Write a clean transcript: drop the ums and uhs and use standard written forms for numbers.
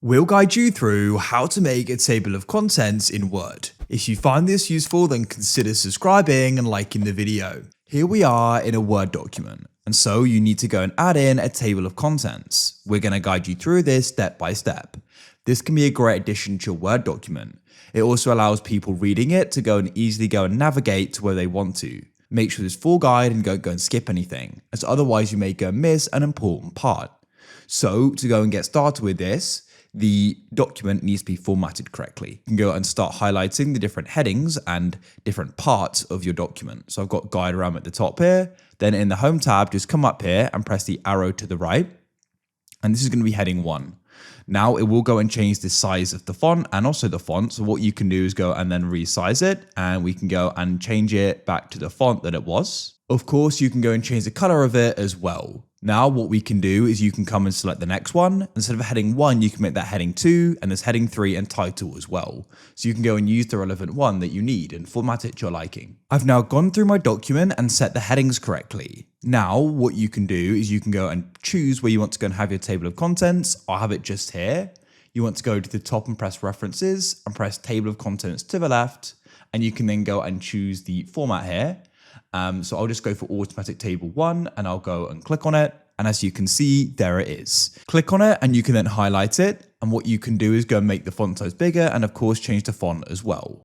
We'll guide you through how to make a table of contents in Word. If you find this useful, then consider subscribing and liking the video. Here we are in a Word document, and so you need to go and add in a table of contents. We're going to guide you through this step by step. This can be a great addition to your Word document. It also allows people reading it to go and easily go and navigate to where they want to. Make sure there's full guide and don't go and skip anything, as otherwise you may go and miss an important part. So to go and get started with this, the document needs to be formatted correctly. You can go and start highlighting the different headings and different parts of your document. So I've got GuideRealm at the top here. Then in the Home tab, just come up here and press the arrow to the right. And this is going to be heading 1. Now it will go and change the size of the font and also the font. So what you can do is go and then resize it, and we can go and change it back to the font that it was. Of course, you can go and change the color of it as well. Now what we can do is you can come and select the next one. Instead of heading 1, you can make that heading 2, and there's heading 3 and title as well. So you can go and use the relevant one that you need and format it to your liking. I've now gone through my document and set the headings correctly. Now what you can do is you can go and choose where you want to go and have your table of contents. I'll have it just here. You want to go to the top and press references and press table of contents to the left, and you can then go and choose the format here. So I'll just go for automatic table 1 and I'll go and click on it. And as you can see, there it is. Click on it and you can then highlight it. And what you can do is go and make the font size bigger and of course change the font as well.